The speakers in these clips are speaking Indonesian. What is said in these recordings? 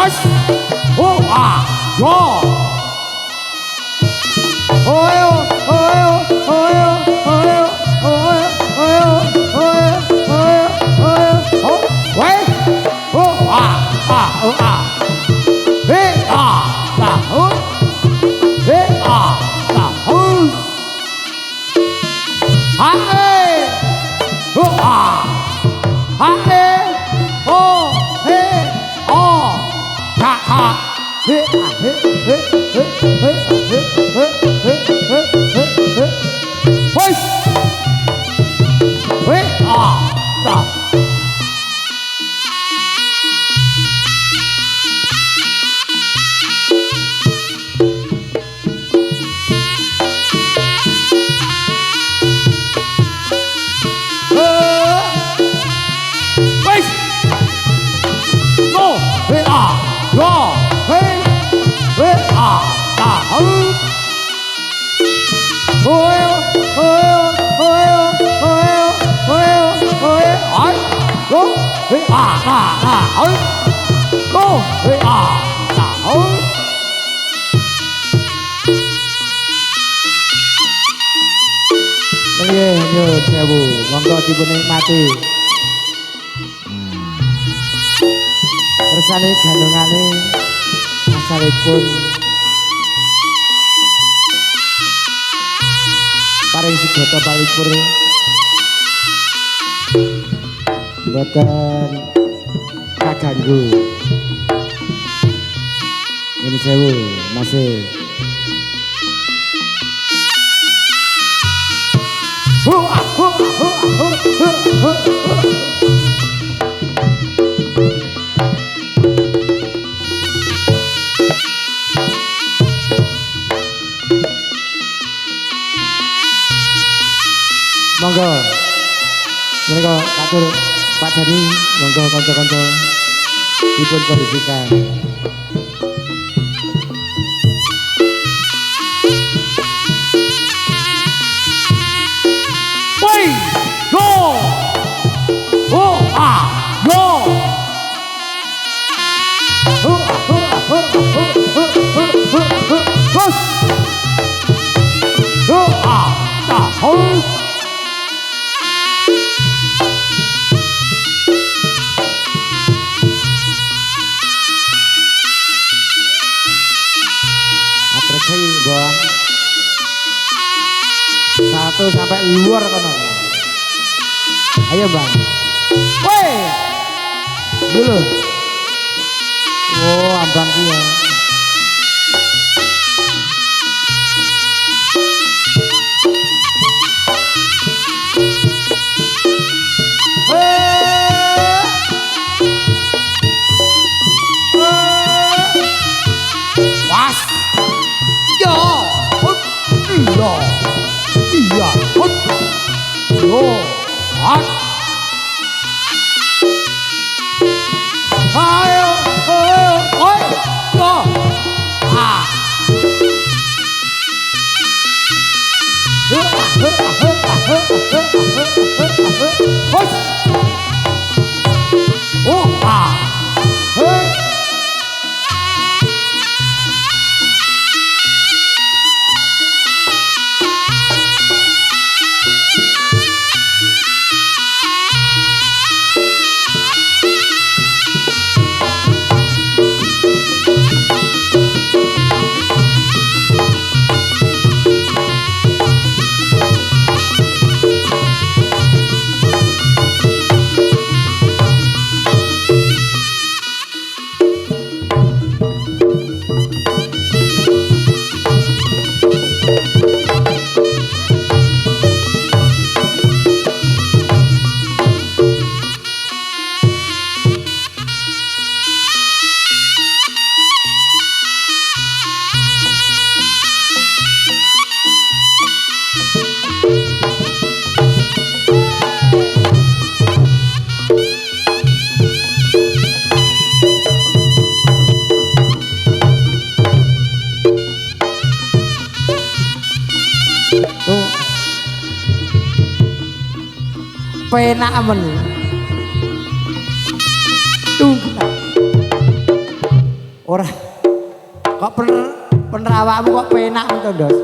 Wes. Oh ah. Yo. Oyo, oyo, oyo, oyo, oyo, oyo, oyo, oyo, oyo. Oh, wes. Oh ah, ah, oh ah. Hey ah, ah, oh. Hey ah, ah, oh. Ah, hey. Oh ah. Ah, hey. Oh, hey. Oh. Ha ha. Hey ah, hey, hey, hey, hey, hey, hey, hey, hey, hey, hey. Wes. Hey ah, ah. Nyuwun sewu, monggo dipun nikmati. Kersane gandongane asalipun paring sigata palipur boten kaganggu. Nyuwun sewu, masih monggo menika katur Pak Dani, monggo kanca-kanca dipun kondisikan. Woi, yo, oh ah, yo, yo ah, dah. Satu sampai luar kono. Ayo bang. Woi. Dulu. Oh ambang dia. Was. Yo. Yo. Iya, hot, yo, hot. Ayo, ayo, oi, yo, ah. Hot. Oh, ah. Hey. penak men. Tunggu. Ora. Kok bener awakmu kok penak to, Ndos?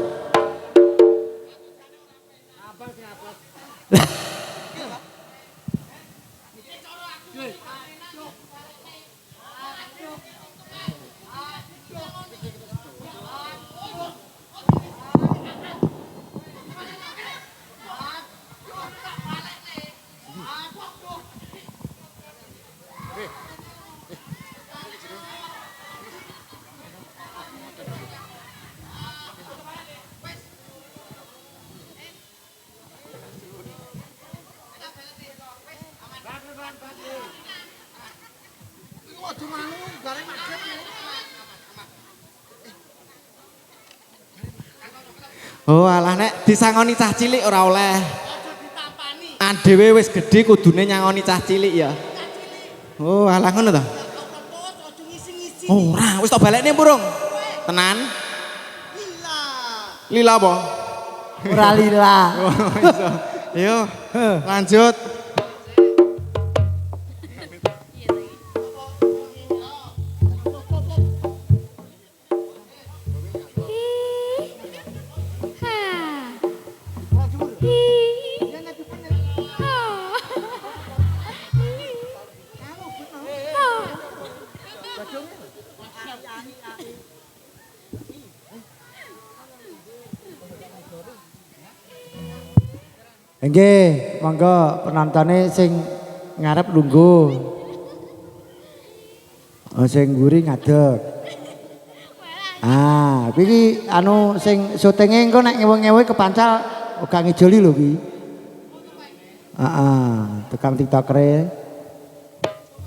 Oh alah nek disangoni cah cilik ora oleh. Adewe wis gedhe kudune nyangoni cah cilik ya. Oh alah ngono to. Ora, wis tak balekne burung. Tenan? Lila apa? Ora lila. Yo, lanjut. Nggih, monggo penontonnya sing ngarep lungguh. Oh, sing mburi ngadeg. Ah, iki anu sing syutinge engko nek ngewe-ngewe kepancal ora ngijoli lho iki. Heeh, tukang TikTokere.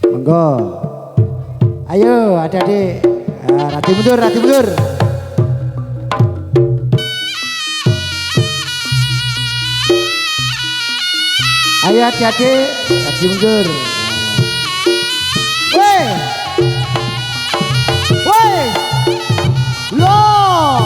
Monggo. Ayo, adik-adik. Rati mundur, rati mundur. Ayo adik-adik, rati mundur. Woi. Woi. Loh.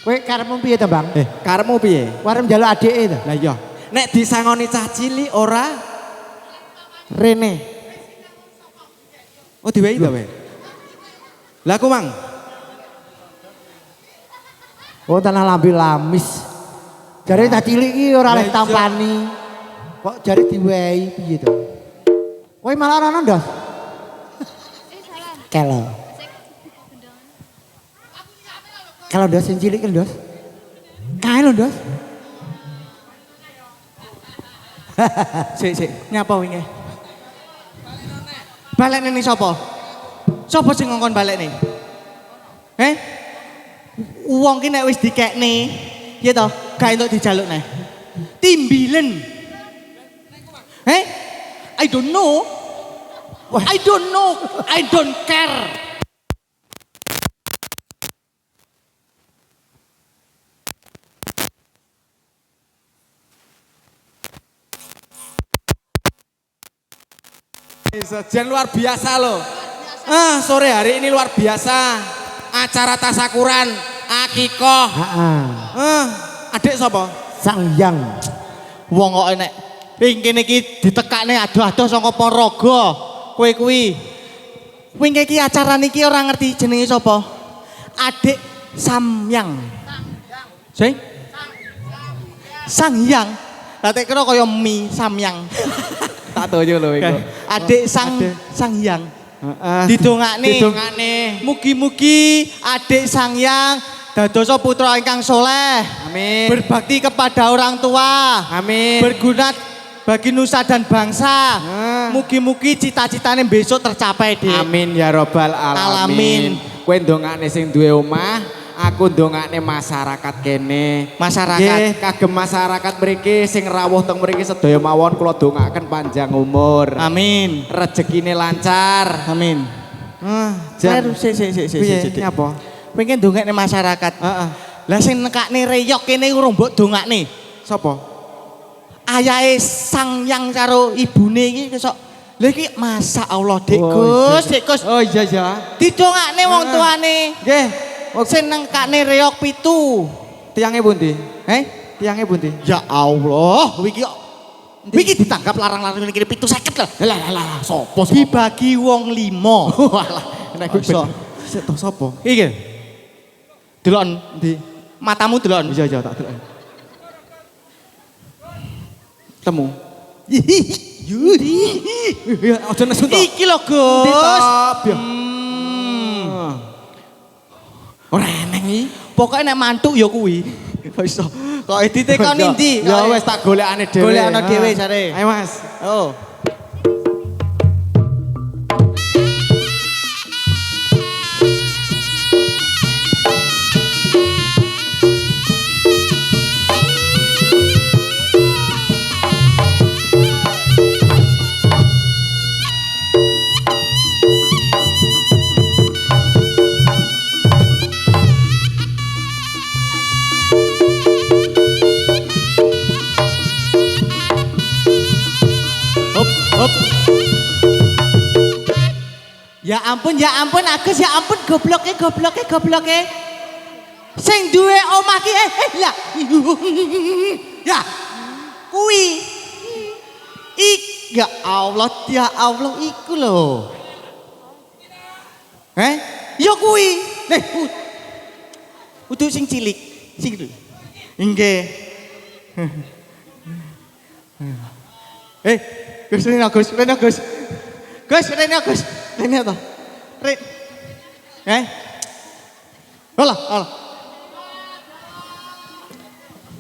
Kowe karepmu piye to, Bang? Karepmu piye? Arep njaluk adike to. Lah iya, nek disangoni cah cilik ora rene. Oh diwehi to, we? Lah aku, Mang. Oh tanah lambe lamis. Jare cah cilik iki ora oleh tampani. Kok jare diwehi piye to? Kowe malah ana, Ndos? Kelo. Kalau Ndos sing cilik kan, Ndos? Kae lho, Ndos. Sik, nyapa wingi? Balekne ning sapa? Sapa sing ngongkon balekne? Wong ki nek wis dikekne, ya toh, gak entuk dijalukne. Timbilen. I don't know. I don't know. I don't care. Sajian luar biasa loh. Sore hari ini luar biasa. Acara tasakuran, akikoh. Adik sapa? Sang Hyang. Wong kok enek ping kene iki ditekakne adoh-adoh saka Ponorogo. Kowe kuwi. Wingi iki acara niki ora ngerti jenenge sapa? Adik Samyang. Sing? Sang Hyang. Lah tek kira kaya mie Samyang. Tak toyo lho iku. Adik Sang Hyang. Didongakne. Mugi-mugi adik Sang Hyang dadosa putra ingkang soleh. Amin. Berbakti kepada orang tua. Amin. Berguna bagi nusa dan bangsa. Mugi-mugi cita-citane besok tercapai, Dik. Amin ya robbal alamin. Kowe ndongakne sing duwe omah, aku ndongakne masyarakat kene. Masyarakat kagem masyarakat mriki sing rawuh teng mriki sedaya mawon kula dongakaken panjang umur. Amin. Rezekine lancar. Amin. Sik. Apa? Pengen dongakne masyarakat. Lah sing nekakne reyok kene urung mbok dongakne. Sapa? Ayahe Sang Hyang karo ibune iki kesok Lha iki masa Allah Dik Oh, Gus, Dik Gus. Oh iya iya. Didongakne wong tuane. Nggih. Sing nengkane reok 7. Tiange pundi? Tiange pundi? Ya Allah, wiki ditangkap larang-larang ini 750 lah. Lah, sopo Dibagi wong 5. Walah, nek kuwi Iso. Sik to sapa? Iki. Delon Ndi? matamu delon. Iya tak delok. Temu. Yudi. Ya aja nesu to. Iki lho, Gus. Ora eneng iki. Pokoke nek mantuk ya kuwi. Kok iso? Kok ditekoni ndi? Ya wis tak golekane dhewe. Golekane dhewe jare. Ayo Mas. Oh. Hop. Ya ampun Agus, ya ampun gobloke. Sing duwe omah ki lah. Ya. Kuwi. Ya Allah iku lho. Ya kuwi. Nih. Udah sing cilik. Nggih. Gus Reno Gus. Reno to. Alah.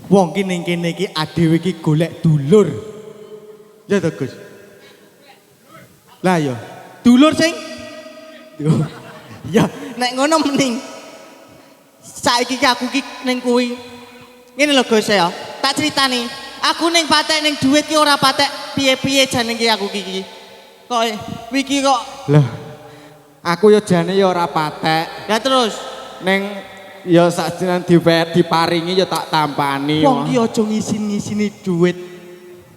Wong ki ning kene iki adewe iki golek dulur. Ya to Gus. Lah ya, dulur sing ya nek ngono mending saiki ki aku ki ning kuwi. Ngene lho Gus ya, tak critani. Aku ning patek ning duit ki ora patek piye-piye jane ki aku ki. Kok wiki kok. Lah. Aku ya jane ya ora patek. Ya terus Ning ya sakjenan diparingi ya tak tampani. wong ki aja ngisin-ngisini duit.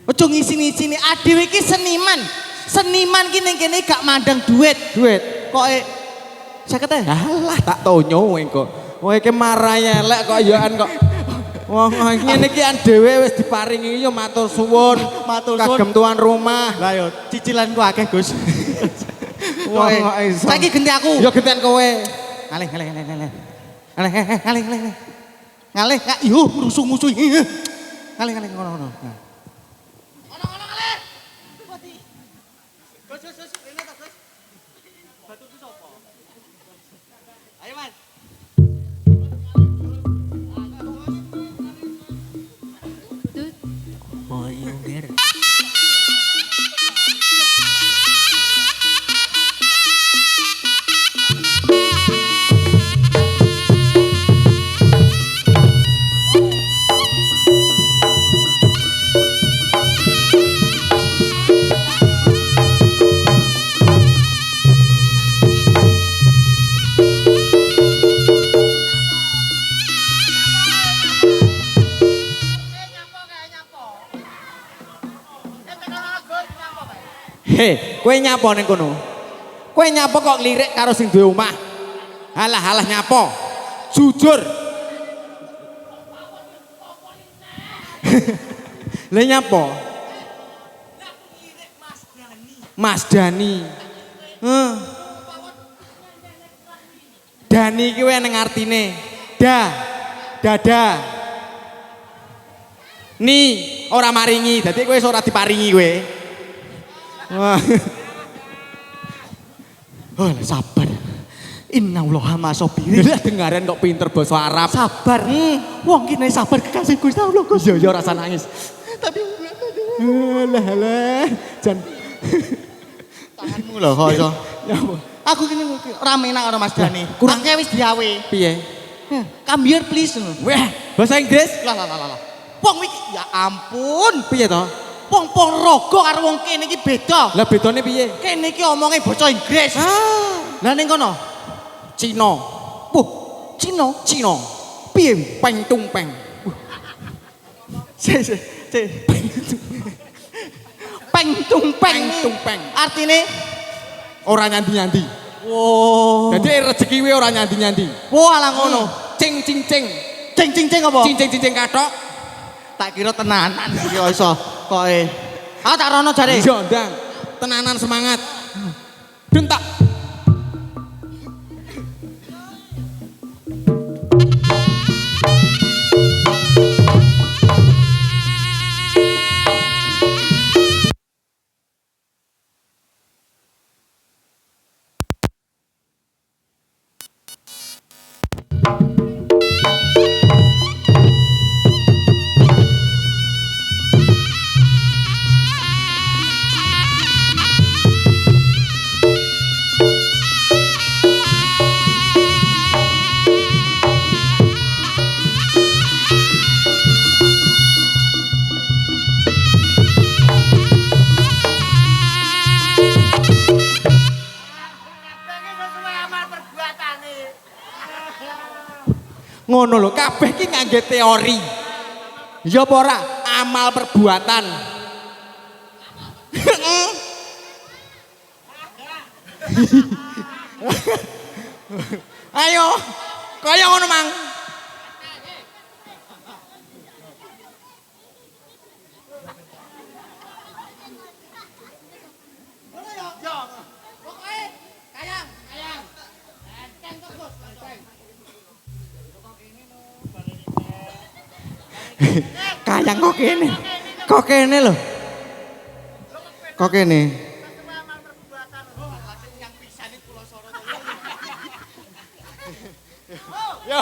Aja ngisin-ngisini adewe ki seniman. Seniman ki ning kene gak mandang duit. Kok 50 Alah tak tonyo engko. Kowe iki marai elek kok yoan kok. Wong ngene iki dhewe wis diparingi ya matur suwun. Kagem tuan rumah. Lah yo cicilanku akeh, Gus. Wong kok iso. Saiki genti aku. Ya genten kowe. Ngalih. Ngalih, yo musuh-musuh. Ngalih ngono. Ngono ngalih. Gus, rene to, Gus. Batuku sapa? Ayo, Mas. Kowe nyapa ning kono? Kowe nyapa kok lirik karo sing duwe omah? Halah nyapa. Jujur. Lah nyapa? Mas Dani. Dani iki wae nang artine. Dada. Ni ora maringi, dadi kowe ora diparingi kowe. Wah. Oh, sabar. Innallaha ma'as-sabirin. Lah dengaren kok pinter basa Arab. Sabar. Wong ki nek sabar kekasih Gusti Allah, Gus. Ya rasa nangis. Tapi Lah. Jan tanganmu lho kok iso. ya apa? Aku kene rame nang karo Mas Dani. Kurangnya wis diawe. Piye? Come here please. Wah, bahasa Inggris? Lah. Wong iki ya ampun. Piye to? Wong rogo karo wong kene iki beda. Lah bedane piye? Kene iki omonge basa Inggris. Lah ning kono Cina. Cina. Piye? Peng tung peng. Peng tumpeng. Artine ora nyanti-nyanti. wow. Jadi rezeki kuwi ora nyanti-nyanti. Wow ala ngono. Cing cing cing. Cing apa? Cing kathok. Tak kira tenanan iki iso koke. Ah tak rono jare. Iya, Ndang. Tenanan semangat. Dentak. Ngono lho, kabeh ki ngangge teori. Ya apa ora? Amal perbuatan. Ayo, kaya ngono mang. Kayang kok kene lho. Kok kene. Yo.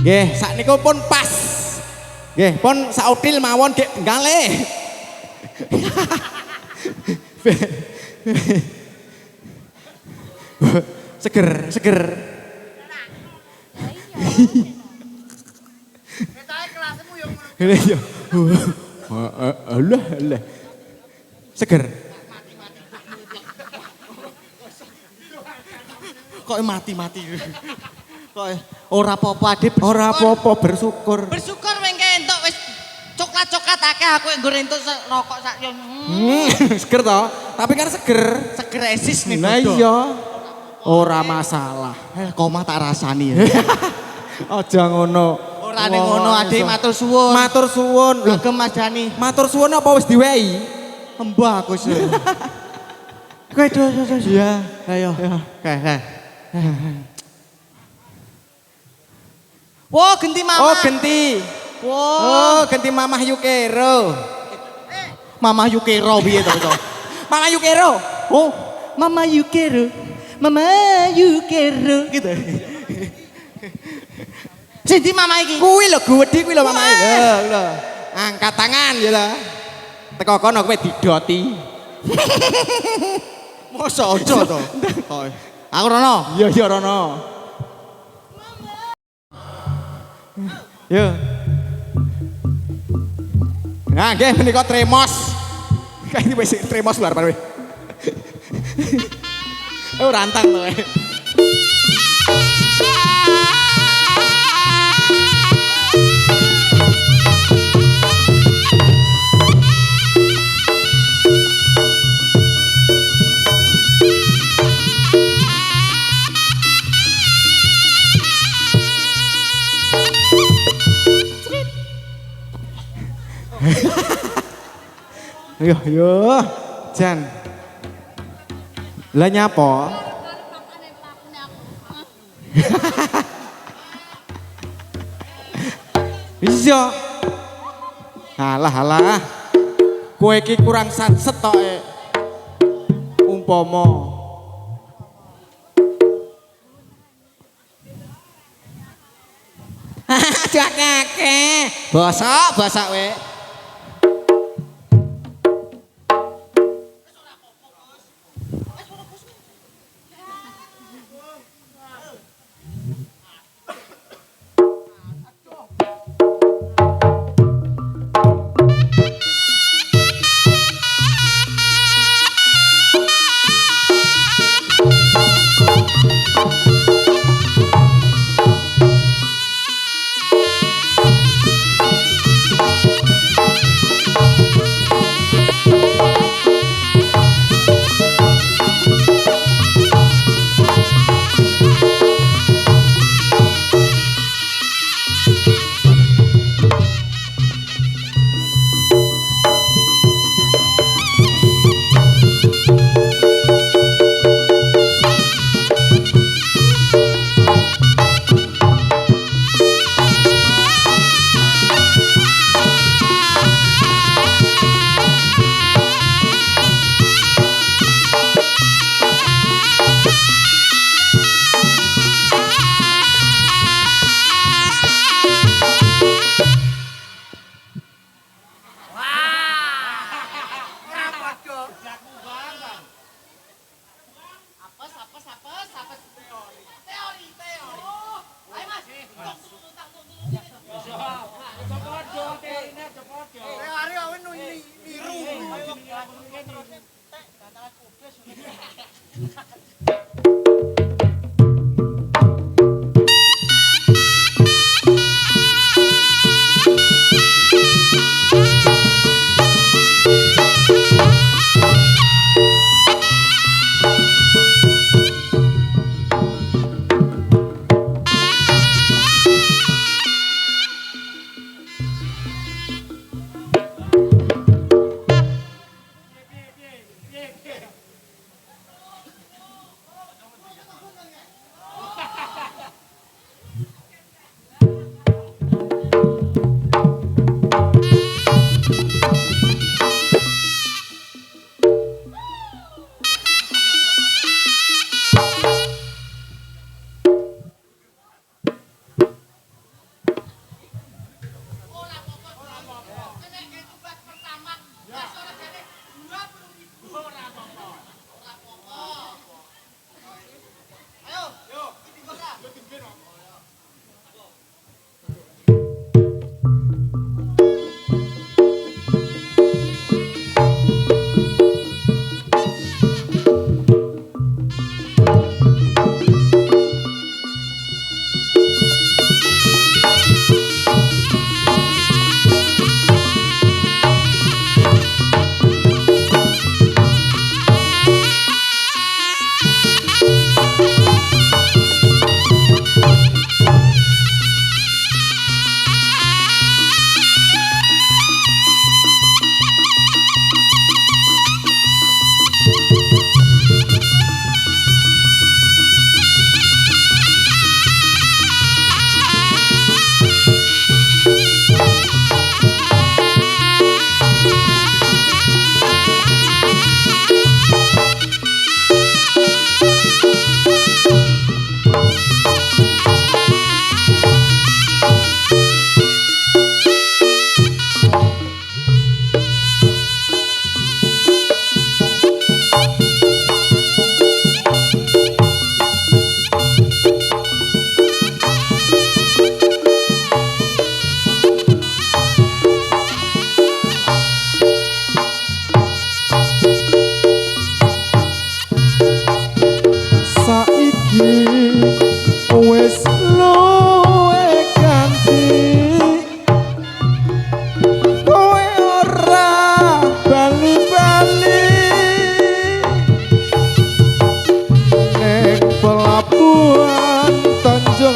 Nggih, sakniku pun pas. Nggih, pun sautil mawon Dik Benggale. Seger. Ketae kelasmu yo ngono. Iya. Allah. Seger. Kok mati. Kok ora apa-apa Dik. Ora apa-apa bersyukur. Bersyukur weng entuk wis coklat-coklat akeh aku nggo entuk rokok sak yo. Seger toh, tapi kan seger. Seger esis nih. Lah iya. Ora masalah. Koma tak rasani ya. Aja ngono. Ora ning ngono Adik matur suwun. Matur suwun. Lho, Lho Mas Jani. matur suwun apa wis diwehi? Mbah aku sih. Kowe terus. Iya. Ayo. Oke. Wo genti mama. Oh, genti. Wo. Oh, genti Mamah Yukero. Mama Yukero piye to to? Mamah Yukero. Oh, Mama Yukero. Mama Yukero gitu. Sindi mama iki. Kuwi lho gede kuwi lho Mamah. Lho. Angkat tangan ya lah. Teko kono kowe didoti. Mosok aja to. Aku rono. Iya rono. Yo. Nah, nggih menika tremos. Kayak wis tremos luar pan. Oh, rantang to. Yo, Jan. Lah nyapa? Iya. Halah. Kowe iki kurang satset tok umpama. Akeh. Bosok we.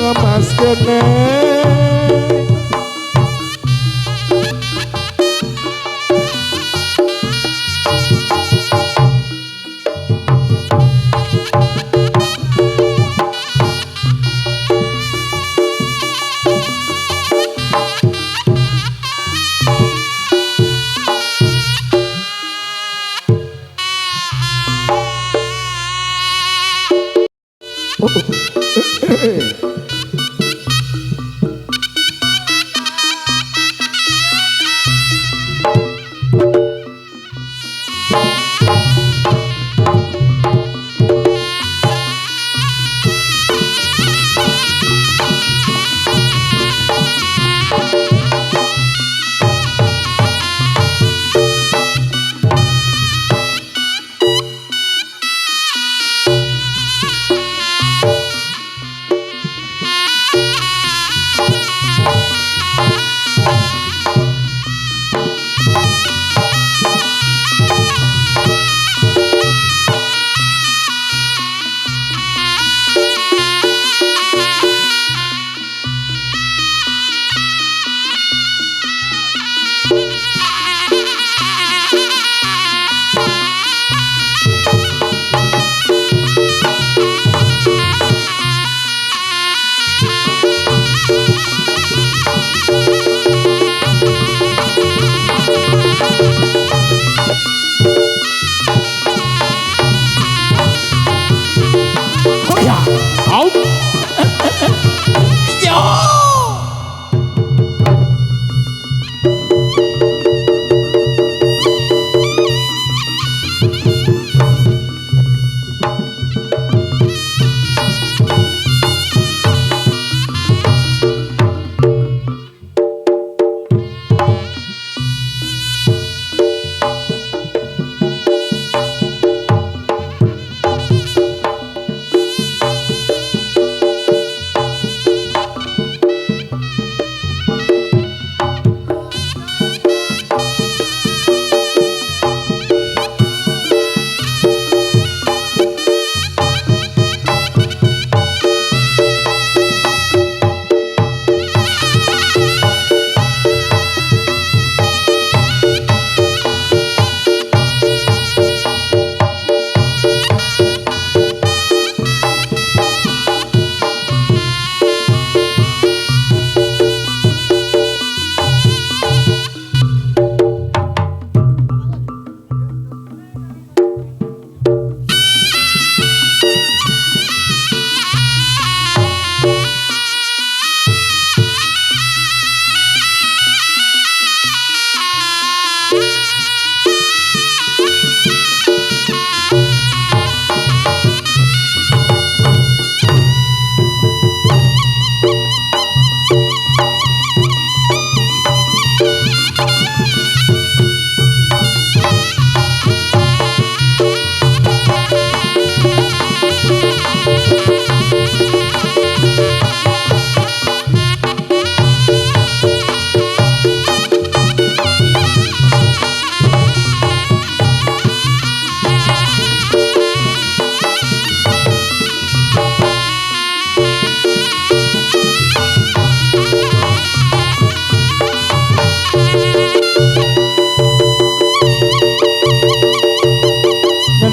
ngemas kene.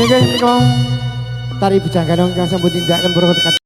Nggih menika tari bujangganong kang sampun tindakaken para